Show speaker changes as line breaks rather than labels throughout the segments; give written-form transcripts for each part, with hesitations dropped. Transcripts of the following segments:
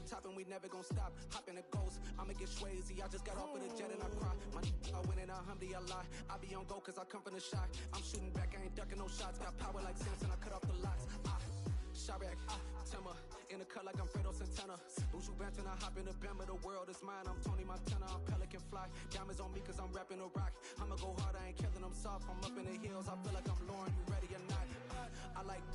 top and we never gon' stop. Hop in a ghost, I'ma get Swayze. I just got off of the jet and I cry. My I win in a Humvee, I lie. I be on go cause I come from the shot. I'm shooting back, I ain't ducking no shots. Got power like Samson, I cut off the locks. Chirac, Timmer, in the cut like I'm Fredo Santana. Buju Banton, I hop in the Bama, the world is mine. I'm Tony Montana, I'm Pelican Fly. Diamonds on me cause I'm rapping a rock. I'ma go hard, I ain't killing them soft. I'm up in the hills, I feel like I'm Lauren, you ready or not? I like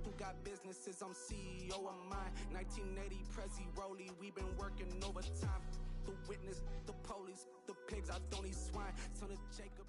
who got businesses, I'm CEO of mine. 1980 Prezi Rolly, we been working overtime. The witness, the police, the pigs, I don't eat swine. Son of Jacob.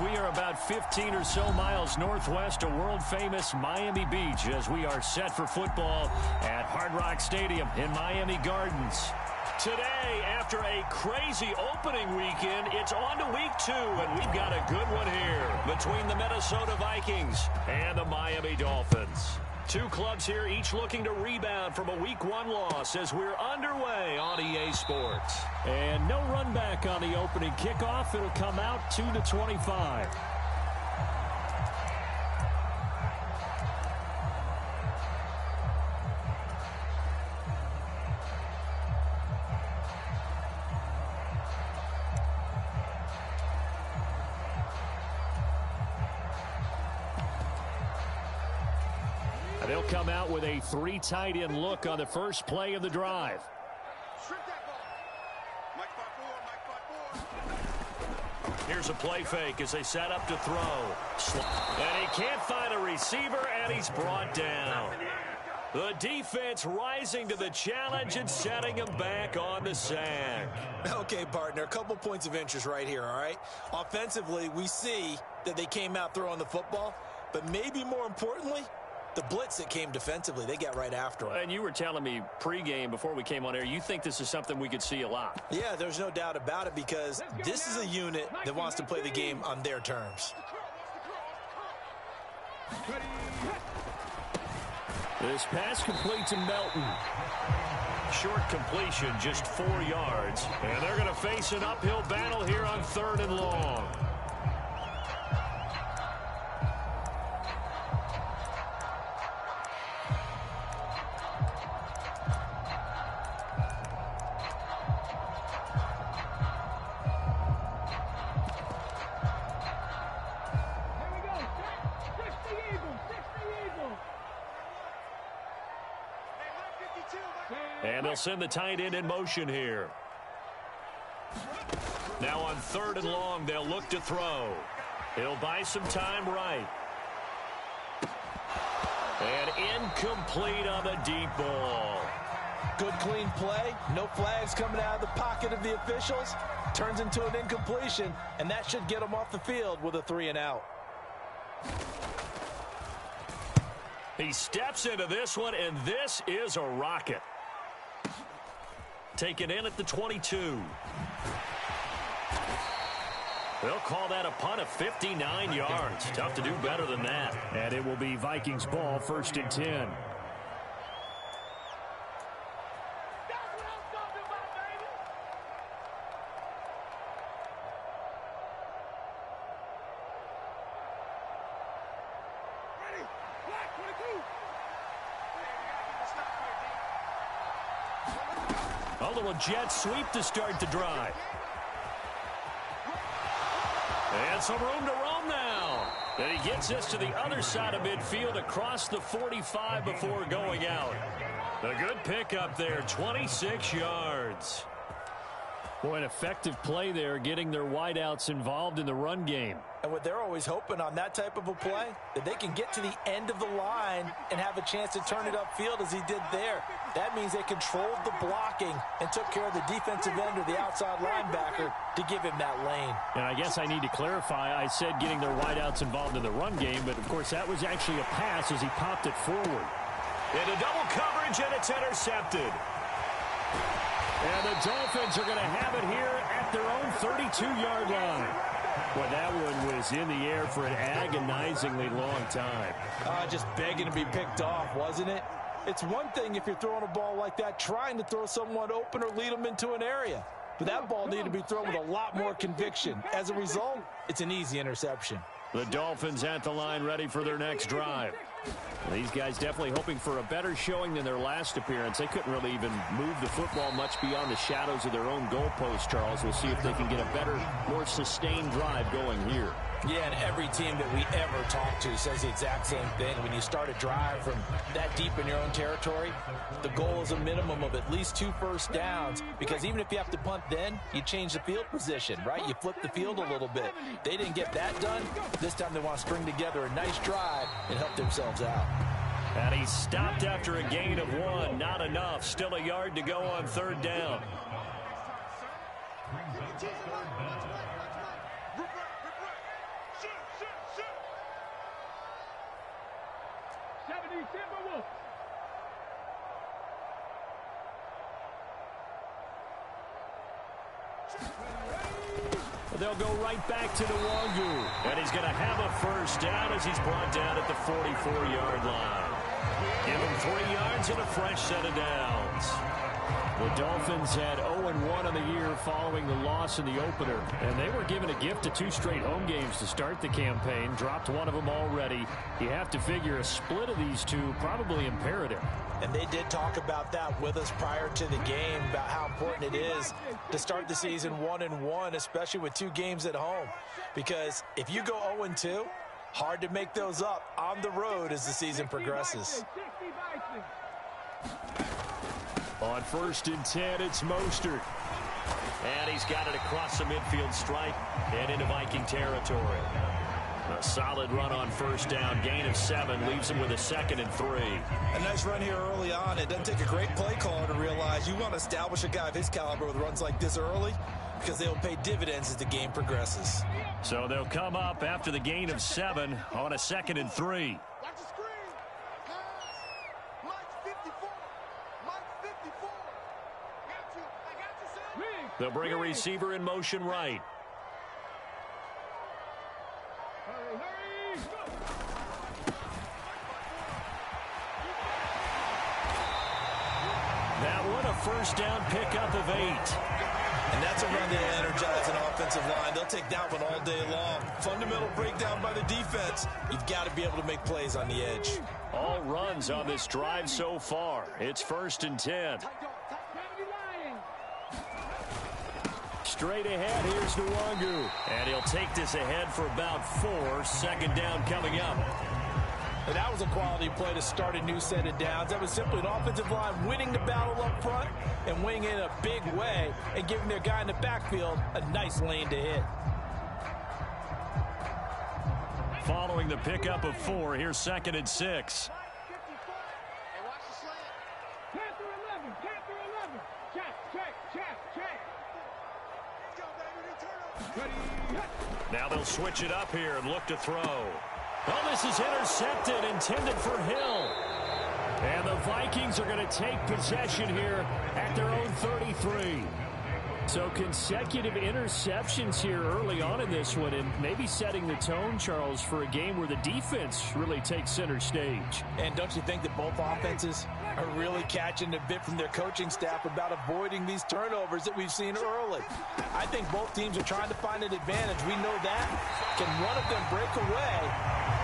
We are about 15 or so miles northwest of world-famous Miami Beach as we are set for football at Hard Rock Stadium in Miami Gardens. Today, after a crazy opening weekend, it's on to week 2, and we've got a good one here between the Minnesota Vikings and the Miami Dolphins. Two clubs here, each looking to rebound from a Week 1 loss as we're underway on EA Sports. And no run back on the opening kickoff. It'll come out 2-25. They'll come out with a 3 tight end look on the first play of the drive. Here's a play fake as they set up to throw. And he can't find a receiver, and he's brought down. The defense rising to the challenge and setting him back on the sack.
Okay, partner, a couple points of interest right here, all right? Offensively, we see that they came out throwing the football, but maybe more importantly, the blitz that came defensively, they got right after him.
And you were telling me pregame before we came on air, you think this is something we could see a lot.
Yeah, there's no doubt about it because this is a unit that wants to play the game on their terms.
This pass complete to Melton. Short completion, just 4 yards. And they're going to face an uphill battle here on 3rd and long. And they'll send the tight end in motion here. Now on 3rd and long, they'll look to throw. He'll buy some time right. And incomplete on the deep ball.
Good clean play. No flags coming out of the pocket of the officials. Turns into an incompletion, and that should get them off the field with a 3 and out.
He steps into this one, and this is a rocket. Taken in at the 22. They'll call that a punt of 59 yards. Tough to do better than that. And it will be Vikings ball, 1st and 10. A little jet sweep to start the drive. And some room to roam now. And he gets us to the other side of midfield across the 45 before going out. A good pickup there, 26 yards. Boy, an effective play there, getting their wideouts involved in the run game.
And what they're always hoping on that type of a play, that they can get to the end of the line and have a chance to turn it upfield as he did there. That means they controlled the blocking and took care of the defensive end or the outside linebacker to give him that lane.
And I guess I need to clarify, I said getting their wideouts involved in the run game, but of course that was actually a pass as he popped it forward.
Into double coverage, and it's intercepted.
And the Dolphins are going to have it here at their own 32-yard line. Well, that one was in the air for an agonizingly long time.
Just begging to be picked off, wasn't it? It's one thing if you're throwing a ball like that, trying to throw someone open or lead them into an area. But that ball needed to be thrown with a lot more conviction. As a result, it's an easy interception.
The Dolphins at the line ready for their next drive. These guys definitely hoping for a better showing than their last appearance. They couldn't really even move the football much beyond the shadows of their own goalpost, Charles. We'll see if they can get a better, more sustained drive going here.
Yeah, and every team that we ever talk to says the exact same thing. When you start a drive from that deep in your own territory, the goal is a minimum of at least 2 first downs, because even if you have to punt then, you change the field position, right? You flip the field a little bit. They didn't get that done. This time they want to string together a nice drive and help themselves out.
And he stopped after a gain of 1. Not enough. Still a yard to go on 3rd down. They'll go right back to Nwangwu. And he's going to have a first down as he's brought down at the 44-yard line. Give him 3 yards and a fresh set of downs. The Dolphins had 0-1 on the year following the loss in the opener. And they were given a gift of 2 straight home games to start the campaign. Dropped one of them already. You have to figure a split of these two probably imperative.
And they did talk about that with us prior to the game, about how important it is to start the season 1-1, especially with 2 games at home. Because if you go 0-2, hard to make those up on the road as the season progresses.
On 1st and 10, it's Mostert. And he's got it across the midfield stripe and into Viking territory. A solid run on 1st down, gain of 7, leaves him with a 2nd and 3.
A nice run here early on. It doesn't take a great play caller to realize you want to establish a guy of his caliber with runs like this early, because they'll pay dividends as the game progresses.
So they'll come up after the gain of 7 on a 2nd and 3. They'll bring a receiver in motion right. That one, a 1st down pickup of 8.
And that's a run that'll energize an offensive line. They'll take that one all day long. Fundamental breakdown by the defense. You've got to be able to make plays on the edge.
All runs on this drive so far. It's 1st and 10. Straight ahead, here's Nwangwu. And he'll take this ahead for about 4. 2nd down coming up.
And that was a quality play to start a new set of downs. That was simply an offensive line winning the battle up front and winning in a big way and giving their guy in the backfield a nice lane to hit.
Following the pickup of 4, here's 2nd and 6. Now they'll switch it up here and look to throw. Oh, this is intercepted, intended for Hill. And the Vikings are going to take possession here at their own 33. So consecutive interceptions here early on in this one, and maybe setting the tone, Charles, for a game where the defense really takes center stage.
And don't you think that both offenses are really catching a bit from their coaching staff about avoiding these turnovers that we've seen early? I think both teams are trying to find an advantage. We know that. Can one of them break away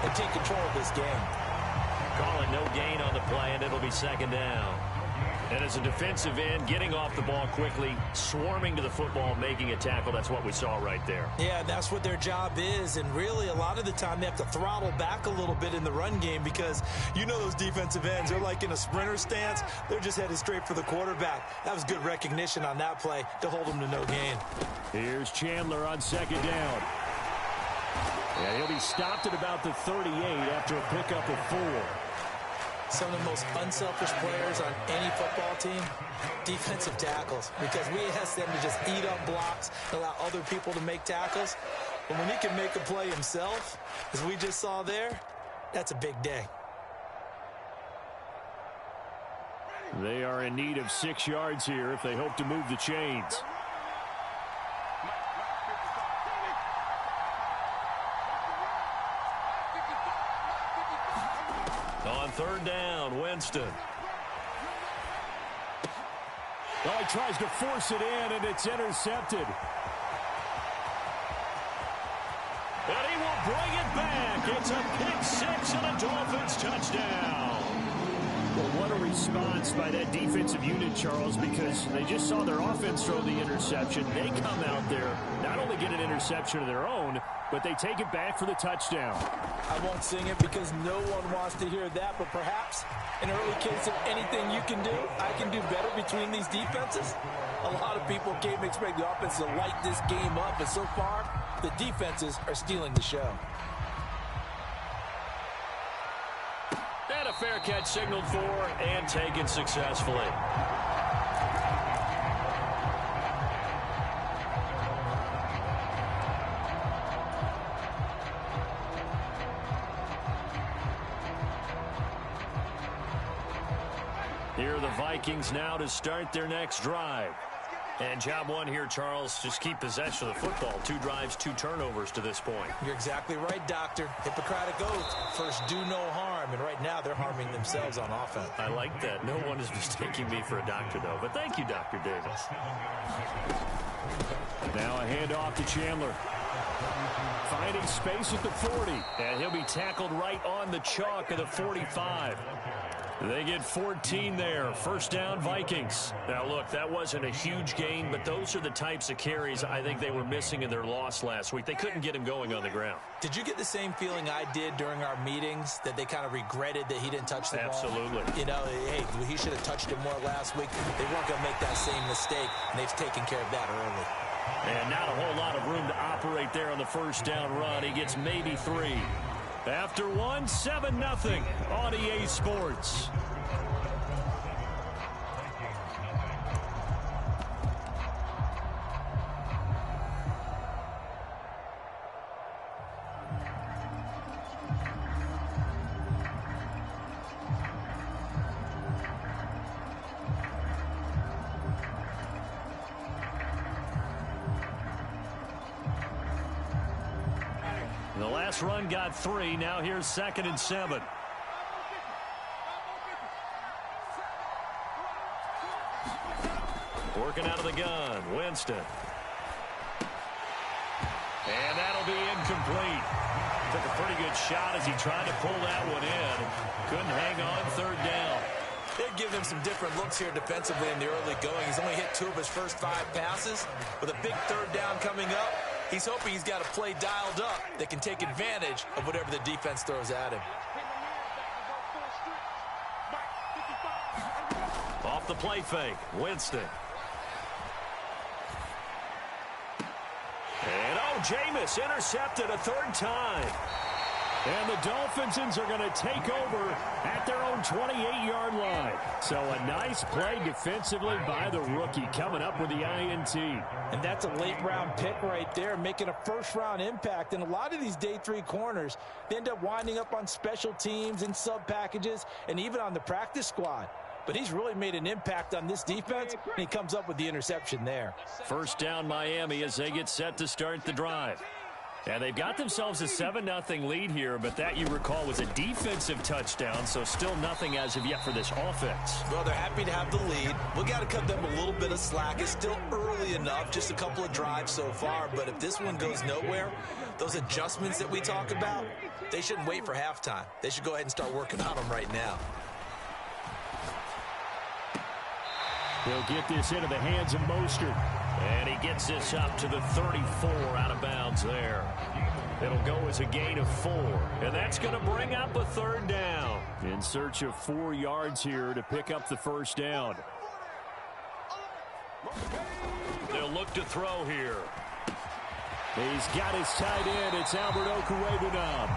and take control of this game?
Call it no gain on the play, and it'll be 2nd down. And as a defensive end, getting off the ball quickly, swarming to the football, making a tackle, that's what we saw right there.
Yeah, that's what their job is, and really a lot of the time they have to throttle back a little bit in the run game, because you know those defensive ends, they're like in a sprinter stance. They're just headed straight for the quarterback. That was good recognition on that play to hold them to no gain.
Here's Chandler on 2nd down. And he'll be stopped at about the 38 after a pickup of 4.
Some of the most unselfish players on any football team, defensive tackles, because we ask them to just eat up blocks, allow other people to make tackles. But when he can make a play himself, as we just saw there, that's a big day.
They are in need of 6 yards here if they hope to move the chains. On third down, Winston.
Well, he tries to force it in, and it's intercepted. And he will bring it back. It's a pick six and a Dolphins touchdown.
Well, what a response by that defensive unit, Charles, because they just saw their offense throw the interception. They come out there, not only get an interception of their own, but they take it back for the touchdown.
I won't sing it because no one wants to hear that, but perhaps an early case of anything you can do, I can do better between these defenses. A lot of people came to expect the offense to light this game up, but so far, the defenses are stealing the show.
And a fair catch signaled for and taken successfully. Here are the Vikings now to start their next drive. And job one here, Charles, just keep possession of the football. 2 drives, 2 turnovers to this point.
You're exactly right, Doctor. Hippocratic oath. First, do no harm. And right now, they're harming themselves on offense.
I like that. No one is mistaking me for a doctor, though. But thank you, Dr. Davis.
Now a handoff to Chandler. Finding space at the 40.
And he'll be tackled right on the chalk of the 45. They get 14 there. First down, Vikings. Now, look, that wasn't a huge gain, but those are the types of carries I think they were missing in their loss last week. They couldn't get him going on the ground.
Did you get the same feeling I did during our meetings, that they kind of regretted that he didn't touch the ball?
Absolutely.
You know, hey, he should have touched it more last week. They weren't going to make that same mistake, and they've taken care of that early.
And not a whole lot of room to operate there on the first down run. He gets maybe 3. After 1, 7-0 on EA Sports. The last run got 3. Now here's 2nd and 7. Working out of the gun, Winston. And that'll be incomplete. Took a pretty good shot as he tried to pull that one in. Couldn't hang on, 3rd down.
They've given him some different looks here defensively in the early going. He's only hit 2 of his first 5 passes. With a big 3rd down coming up, he's hoping he's got a play dialed up that can take advantage of whatever the defense throws at him.
Off the play fake, Winston. And Jameis intercepted a 3rd time.
And the Dolphins are going to take over at their own 28-yard line. So a nice play defensively by the rookie, coming up with the INT.
And that's a late-round pick right there, making a first-round impact. And a lot of these day 3 corners, they end up winding up on special teams and sub-packages and even on the practice squad. But he's really made an impact on this defense, and he comes up with the interception there.
First down, Miami, as they get set to start the drive. And they've got themselves a 7-0 lead here, but that, you recall, was a defensive touchdown, so still nothing as of yet for this offense.
Well, they're happy to have the lead. We got to cut them a little bit of slack. It's still early enough, just a couple of drives so far, but if this one goes nowhere, those adjustments that we talk about, they shouldn't wait for halftime. They should go ahead and start working on them right now.
He'll get this into the hands of Mostert.
And he gets this up to the 34 out of bounds there. It'll go as a gain of 4. And that's going to bring up a 3rd down.
In search of 4 yards here to pick up the first down.
They'll look to throw here.
He's got his tight end. It's Albert Okwuegbunam.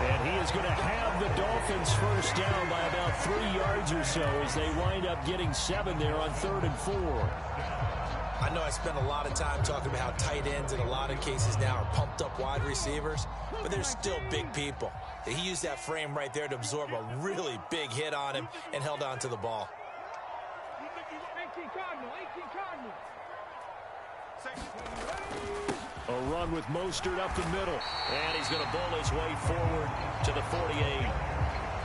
And he is going to have the Dolphins first down by about 3 yards or so as they wind up getting 7 there on 3rd and 4.
I know I spent a lot of time talking about how tight ends in a lot of cases now are pumped up wide receivers, but they're still big people. He used that frame right there to absorb a really big hit on him and held on to the ball.
A run with Mostert up the middle.
And he's going to bowl his way forward to the 48.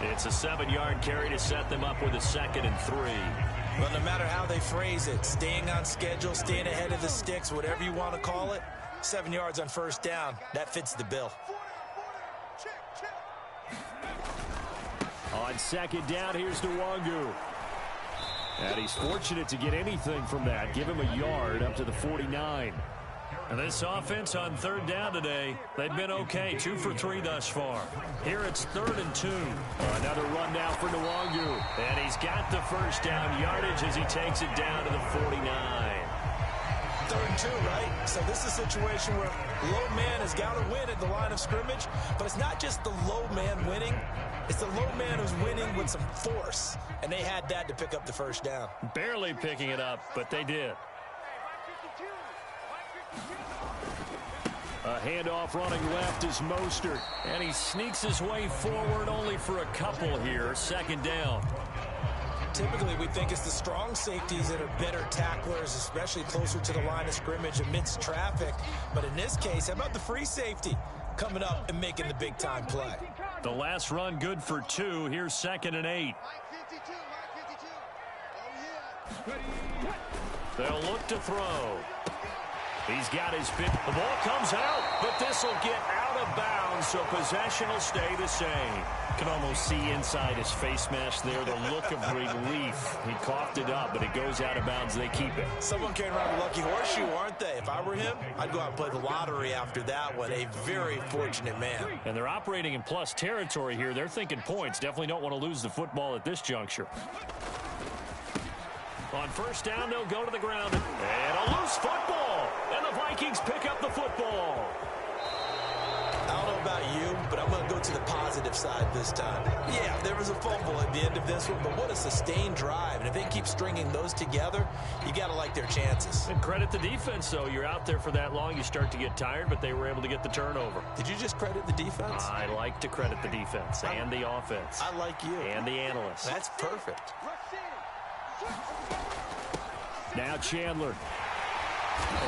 It's a 7-yard carry to set them up with a 2nd and 3.
Well, no matter how they phrase it, staying on schedule, staying ahead of the sticks, whatever you want to call it, 7 yards on first down, that fits the bill.
On 2nd down, here's Nwangu. And he's fortunate to get anything from that. Give him a yard up to the 49.
And this offense on 3rd down today, they've been okay. 2 for 3 thus far. Here it's 3rd and 2.
Another run now for Nwangu.
And he's got the first down yardage as he takes it down to the 49.
3rd and 2, right? So this is a situation where low man has got to win at the line of scrimmage, but it's not just the low man winning. It's the low man who's winning with some force, and they had that to pick up the first down.
Barely picking it up, but they did.
A handoff running left is Mostert.
And he sneaks his way forward only for a couple here. 2nd down.
Typically, we think it's the strong safeties that are better tacklers, especially closer to the line of scrimmage amidst traffic. But in this case, how about the free safety coming up and making the big-time play?
The last run good for 2. Here's 2nd and 8. They'll look to throw. He's got his pick. The ball comes out, but this will get out of bounds, so possession will stay the same. Can almost see inside his face mask there the look of relief. He coughed it up, but it goes out of bounds. They keep it.
Someone carrying around a lucky horseshoe, aren't they? If I were him, I'd go out and play the lottery after that one. A very fortunate man.
And they're operating in plus territory here. They're thinking points. Definitely don't want to lose the football at this juncture. On first down, they'll go to the ground. And a loose football. And the Vikings pick up the football.
I don't know about you, but I'm going to go to the positive side this time. Yeah, there was a fumble at the end of this one, but what a sustained drive. And if they keep stringing those together, you got to like their chances.
And credit the defense, though. You're out there for that long, you start to get tired, but they were able to get the turnover.
Did you just credit the defense?
I like to credit the defense and the offense.
I like you.
And the analysts.
That's perfect.
Now Chandler.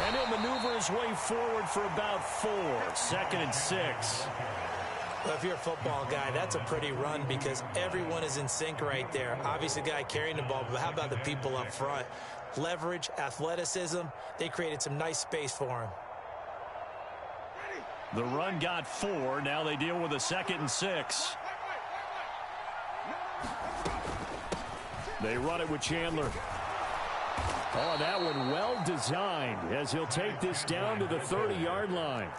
And he'll maneuver his way forward for about 4. 2nd and 6.
Well, if you're a football guy, that's a pretty run because everyone is in sync right there. Obviously, the guy carrying the ball, but how about the people up front? Leverage, athleticism, they created some nice space for him.
The run got 4. Now they deal with a 2nd and 6.
They run it with Chandler. Oh, that one well designed as he'll take this down to the 30-yard line.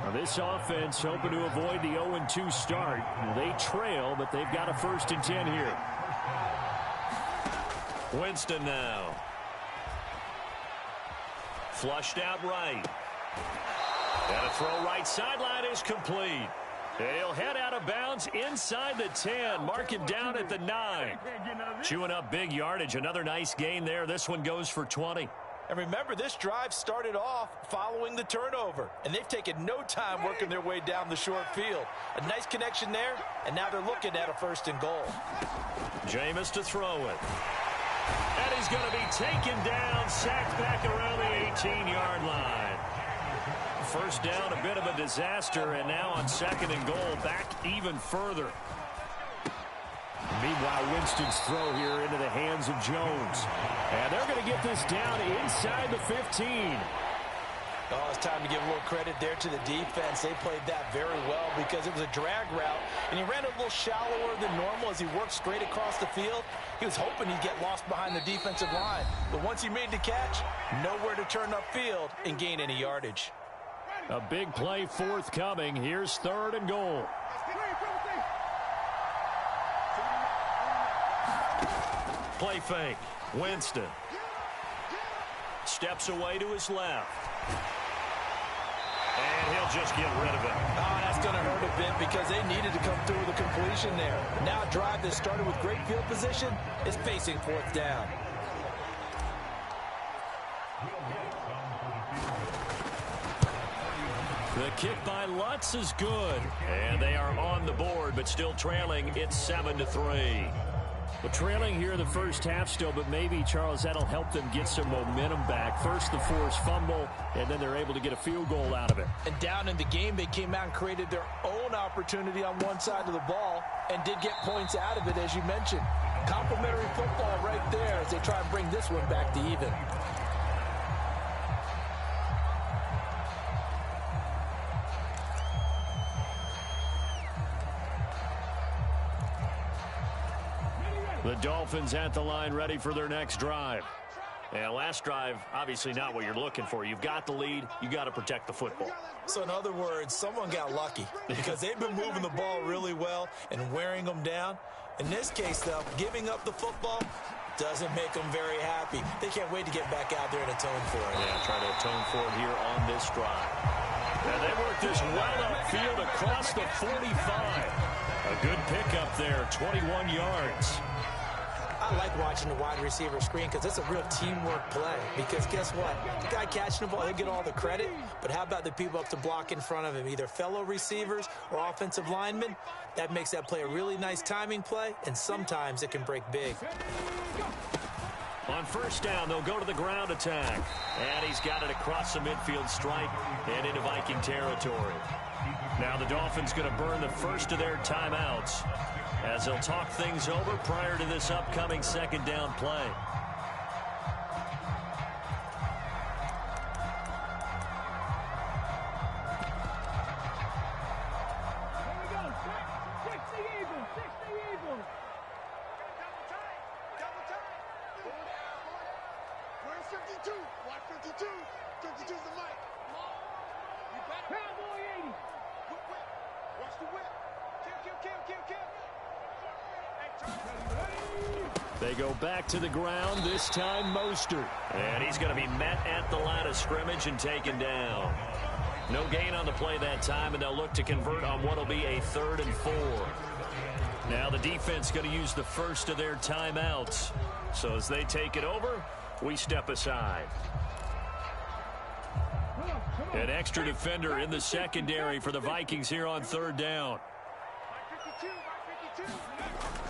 Now this offense hoping to avoid the 0-2 start. They trail, but they've got a 1st and 10 here.
Winston now. Flushed out right. And a throw right sideline is complete. He'll head out of bounds inside the 10. Mark him down at the 9. Chewing up big yardage. Another nice gain there. This one goes for 20.
And remember, this drive started off following the turnover. And they've taken no time working their way down the short field. A nice connection there, and now they're looking at a 1st and goal.
Jameis to throw it. And he's going to be taken down, sacked back around the 18-yard line. First down, a bit of a disaster, and now on 2nd and goal, back even further.
Meanwhile, Winston's throw here into the hands of Jones. And they're going to get this down inside the 15.
Oh, it's time to give a little credit there to the defense. They played that very well because it was a drag route, and he ran a little shallower than normal as he worked straight across the field. He was hoping he'd get lost behind the defensive line. But once he made the catch, nowhere to turn upfield and gain any yardage.
A big play forthcoming. Here's 3rd and goal.
Play fake. Winston. Steps away to his left. And he'll just get rid of it.
Oh, that's going to hurt a bit because they needed to come through with a completion there. Now a drive that started with great field position is facing 4th down.
The kick by Lutz is good. And they are on the board, but still trailing. It's 7-3.
Well, trailing here in the first half still, but maybe, Charles, that'll help them get some momentum back. First, the forced fumble, and then they're able to get a field goal out of it.
And down in the game, they came out and created their own opportunity on one side of the ball and did get points out of it, as you mentioned. Complimentary football right there as they try and bring this one back to even.
The Dolphins at the line, ready for their next drive. And last drive, obviously not what you're looking for. You've got the lead. You got to protect the football.
So in other words, someone got lucky because they've been moving the ball really well and wearing them down. In this case, though, giving up the football doesn't make them very happy. They can't wait to get back out there and atone for it.
Yeah, try to atone for it here on this drive. And they work this well upfield across the 45. A good pickup there, 21 yards.
I like watching the wide receiver screen because it's a real teamwork play. Because guess what? The guy catching the ball, he'll get all the credit. But how about the people up to block in front of him, either fellow receivers or offensive linemen? That makes that play a really nice timing play, and sometimes it can break big.
On first down, they'll go to the ground attack. And he's got it across the midfield stripe and into Viking territory. Now the Dolphins going to burn the first of their timeouts as they'll talk things over prior to this upcoming second down play. They go back to the ground, this time Mostert. And he's going to be met at the line of scrimmage and taken down. No gain on the play that time, and they'll look to convert on what will be a 3rd and 4. Now the defense going to use the first of their timeouts. So as they take it over, we step aside. An extra defender in the secondary for the Vikings here on 3rd down.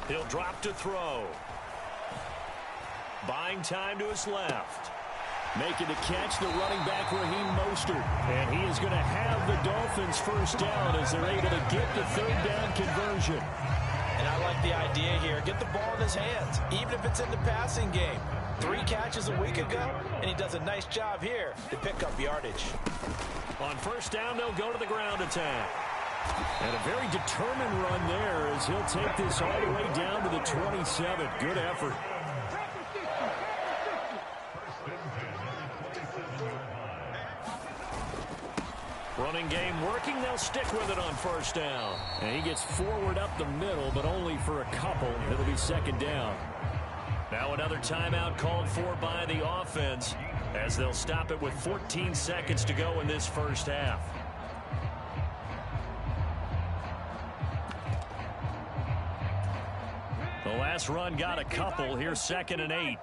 He'll drop to throw. Buying time to his left. Making the catch, the running back, Raheem Mostert. And he is going to have the Dolphins first down as they're able to get the 3rd down conversion.
And I like the idea here. Get the ball in his hands, even if it's in the passing game. 3 catches a week ago, and he does a nice job here to pick up yardage.
On first down, they'll go to the ground attack. And a very determined run there as he'll take this all the way down to the 27. Good effort. Running game working. They'll stick with it on first down. And he gets forward up the middle, but only for a couple. It'll be second down. Now another timeout called for by the offense as they'll stop it with 14 seconds to go in this first half. The last run got a couple. Here's 2nd and 8.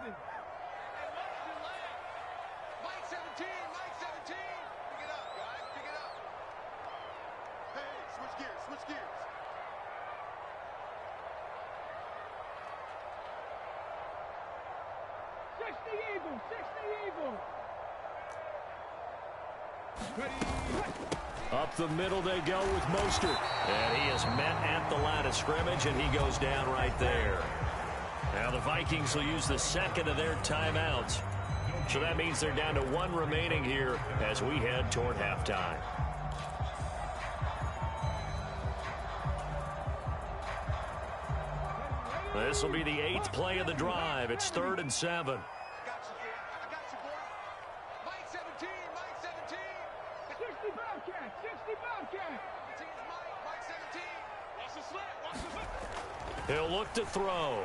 Up the middle they go with Mostert. And he is met at the line of scrimmage, and he goes down right there. Now the Vikings will use the second of their timeouts. So that means they're down to 1 remaining here as we head toward halftime. This will be the 8th play of the drive. It's 3rd and 7. He'll look to throw.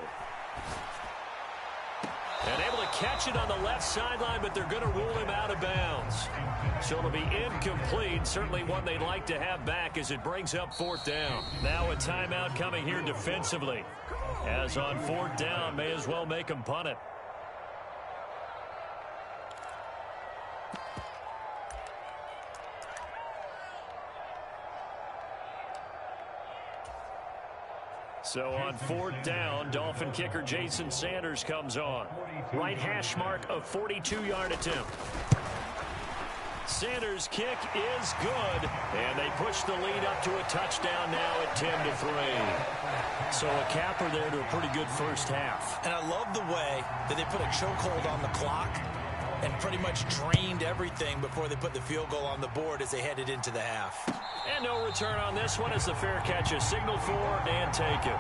And able to catch it on the left sideline, but they're going to rule him out of bounds. So it'll be incomplete. Certainly one they'd like to have back as it brings up 4th down. Now a timeout coming here defensively. As on 4th down, may as well make him punt it.
So on 4th down, Dolphin kicker Jason Sanders comes on. Right hash mark of 42-yard attempt. Sanders' kick is good, and they push the lead up to a touchdown now at 10-3. So a capper there to a pretty good first half.
And I love the way that they put a chokehold on the clock and pretty much drained everything before they put the field goal on the board as they headed into the half.
And no return on this one as the fair catch is signaled for and taken.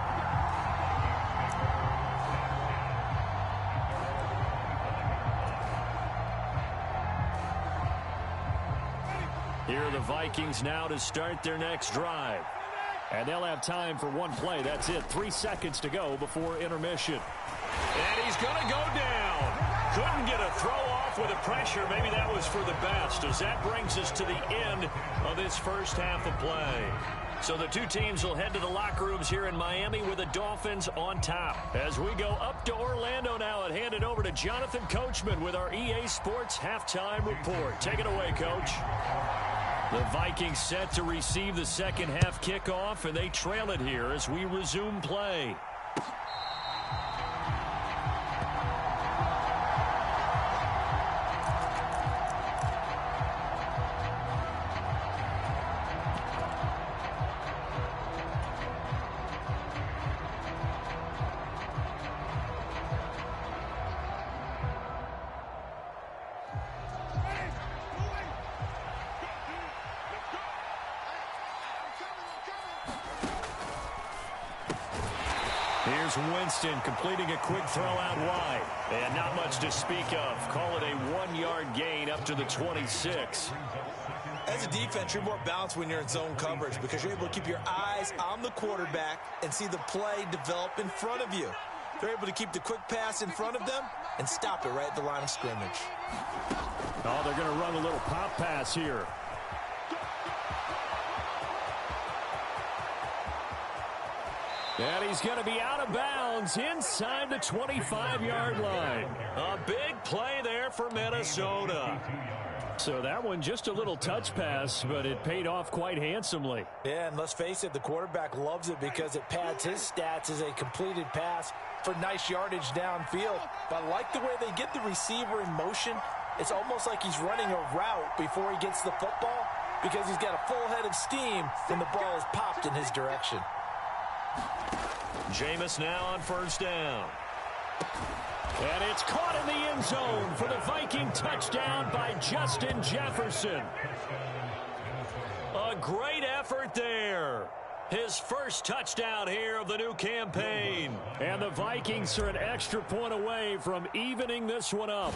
Here are the Vikings now to start their next drive.
And they'll have time for one play. That's it. 3 seconds to go before intermission.
And he's going to go down. Couldn't get a throw off with the pressure. Maybe that was for the best, as that brings us to the end of this first half of play. So the two teams will head to the locker rooms here in Miami with the Dolphins on top. As we go up to Orlando now and hand it over to Jonathan Coachman with our EA Sports Halftime Report. Take it away, Coach. The Vikings set to receive the second half kickoff, and they trail it here as we resume play. Here's Winston completing a quick throw out wide. And not much to speak of. Call it a 1-yard gain up to the 26.
As a defense, you're more balanced when you're in zone coverage because you're able to keep your eyes on the quarterback and see the play develop in front of you. They're able to keep the quick pass in front of them and stop it right at the line of scrimmage.
Oh, they're going to run a little pop pass here. And he's going to be out of bounds inside the 25-yard line.
A big play there for Minnesota.
So that one just a little touch pass, but it paid off quite handsomely.
Yeah, and let's face it, the quarterback loves it because it pads his stats as a completed pass for nice yardage downfield. But I like the way they get the receiver in motion. It's almost like he's running a route before he gets the football because he's got a full head of steam when the ball is popped in his direction.
Jameis now on first down.
And it's caught in the end zone for the Viking touchdown by Justin Jefferson.
A great effort there. His first touchdown here of the new campaign.
And the Vikings are an extra point away from evening this one up.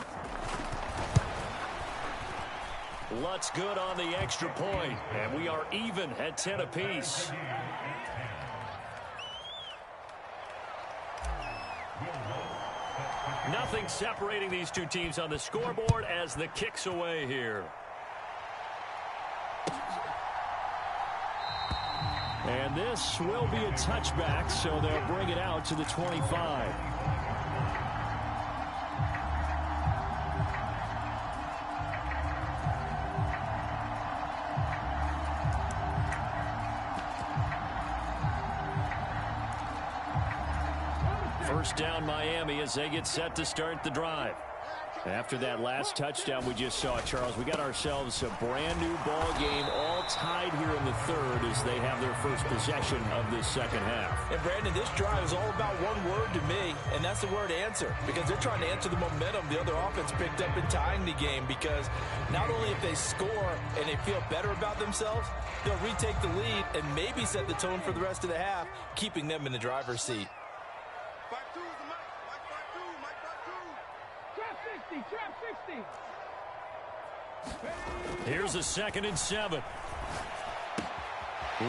Lutz good on the extra point, and we are even at 10 apiece. Nothing separating these two teams on the scoreboard as the kick's away here.
And this will be a touchback, so they'll bring it out to the 25.
First down Miami as they get set to start the drive.
After that last touchdown we just saw, Charles, we got ourselves a brand new ball game, all tied here in the third as they have their first possession of this second half.
And Brandon, this drive is all about one word to me, and that's the word answer, because they're trying to answer the momentum the other offense picked up in tying the game, because not only if they score and they feel better about themselves, they'll retake the lead and maybe set the tone for the rest of the half, keeping them in the driver's seat.
Here's a 2nd and 7.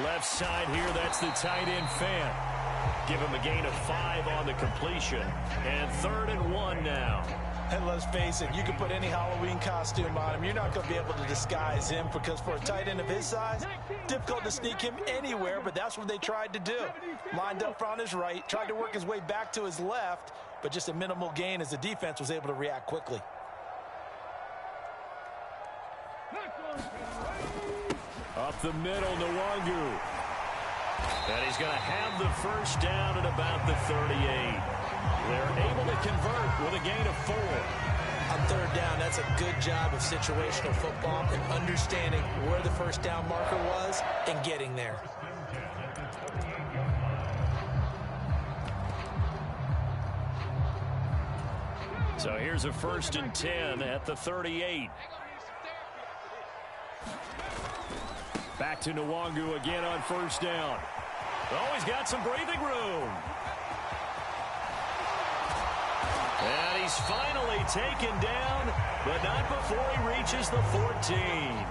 Left side here, that's the tight end Fant. Give him a gain of 5 on the completion. And 3rd and 1 now.
And let's face it, you can put any Halloween costume on him. You're not going to be able to disguise him because for a tight end of his size, difficult to sneak him anywhere, but that's what they tried to do. Lined up on his right, tried to work his way back to his left, but just a minimal gain as the defense was able to react quickly.
Up the middle, Nwangu.
And he's going to have the first down at about the 38. They're able to convert with a gain of 4.
On third down, that's a good job of situational football and understanding where the first down marker was and getting there.
So here's a 1st and 10 at the 38. Back to Nwangu again on first down. Oh, he's got some breathing room. And he's finally taken down, but not before he reaches the 14.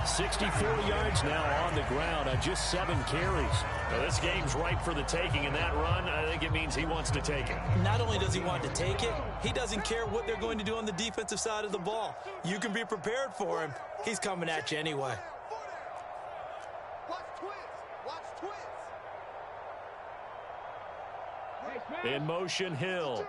64 yards now on the ground on just 7 carries. Well, this game's ripe for the taking, and that run, I think it means he wants to take it.
Not only does he want to take it, he doesn't care what they're going to do on the defensive side of the ball. You can be prepared for him. He's coming at you anyway.
In motion, Hill.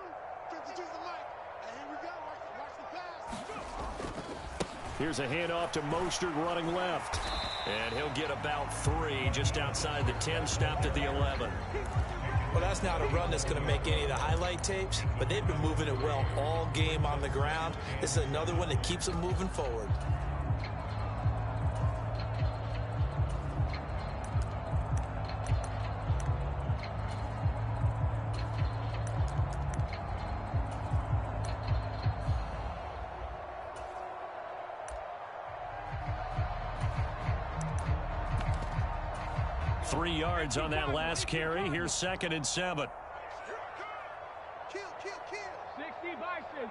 Here's a handoff to Mostert running left. And he'll get about 3 just outside the 10, stopped at the 11.
Well, that's not a run that's going to make any of the highlight tapes, but they've been moving it well all game on the ground. This is another one that keeps them moving forward.
Three yards on that last carry. Here's 2nd and 7.
Kill. 60 Bison.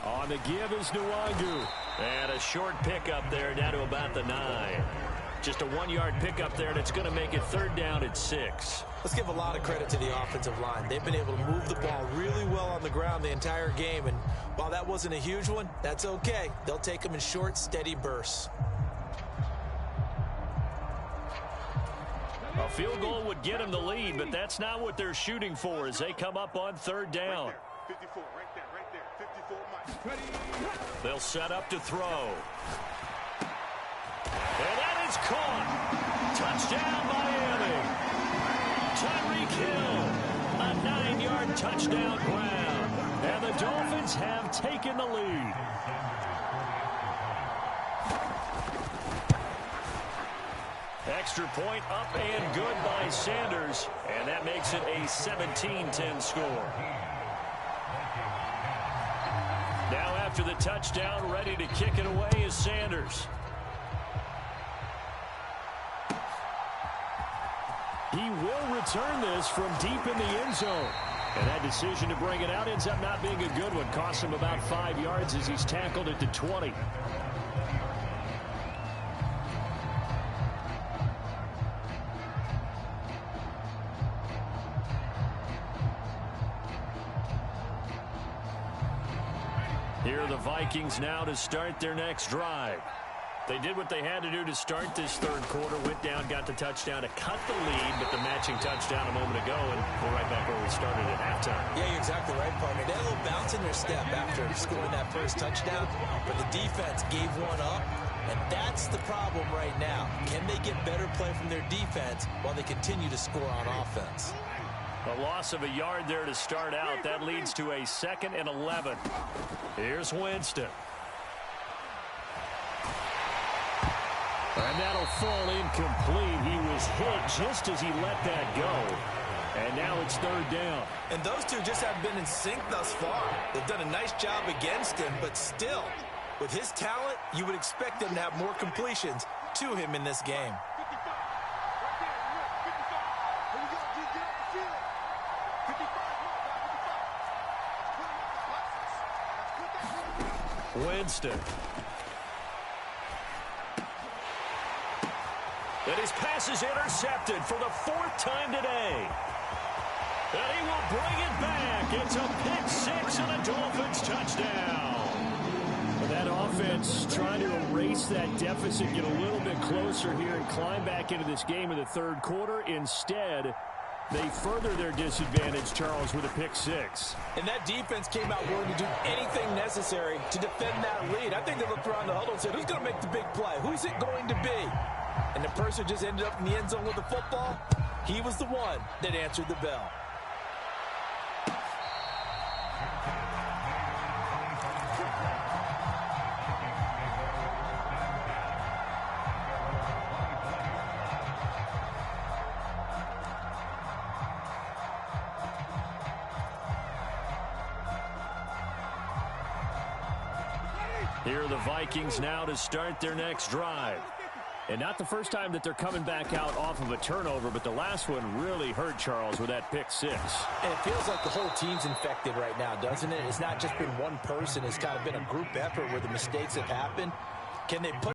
On the give is Nwangu. And a short pickup there down to about the 9. Just a 1-yard pickup there, and it's going to make it 3rd down at 6.
Let's give a lot of credit to the offensive line. They've been able to move the ball really well on the ground the entire game, and while that wasn't a huge one, that's okay. They'll take them in short, steady bursts.
A field goal would get them the lead, but that's not what they're shooting for as they come up on 3rd down.
54, right there. 54, Mike.
They'll set up to throw. And that is caught. Touchdown, Miami. Tyreek Hill, a 9-yard touchdown grab. And the Dolphins have taken the lead. Extra point up and good by Sanders. And that makes it a 17-10 score. Now after the touchdown, ready to kick it away is Sanders. He will return this from deep in the end zone. And that decision to bring it out ends up not being a good one. Costs him about 5 yards as he's tackled at the 20. Here are the Vikings now to start their next drive. They did what they had to do to start this 3rd quarter. Went down, got the touchdown to cut the lead, but the matching touchdown a moment ago, and we're right back where we started at halftime.
Yeah, you're exactly right, partner. They had a little bounce in their step after scoring that first touchdown, but the defense gave one up, and that's the problem right now. Can they get better play from their defense while they continue to score on offense?
A loss of a yard there to start out. That leads to a 2nd and 11. Here's Winston. And that'll fall incomplete. He was hit just as he let that go. And now it's 3rd down.
And those two just haven't been in sync thus far. They've done a nice job against him, but still, with his talent, you would expect them to have more completions to him in this game.
Winston. And his pass is intercepted for the 4th time today. And he will bring it back. It's a pick 6 and a Dolphins touchdown.
Well, that offense trying to erase that deficit, get a little bit closer here and climb back into this game in the 3rd quarter. Instead, They further their disadvantage, Charles, with a pick six.
And that defense came out willing to do anything necessary to defend that lead. I think they looked around the huddle and said, who's going to make the big play? Who's it going to be? And the person just ended up in the end zone with the football. He was the one that answered the bell.
Here are the Vikings now to start their next drive. And not the first time that they're coming back out off of a turnover, but the last one really hurt, Charles, with that pick six.
And it feels like the whole team's infected right now, doesn't it? It's not just been one person. It's kind of been a group effort where the mistakes have happened. Can they put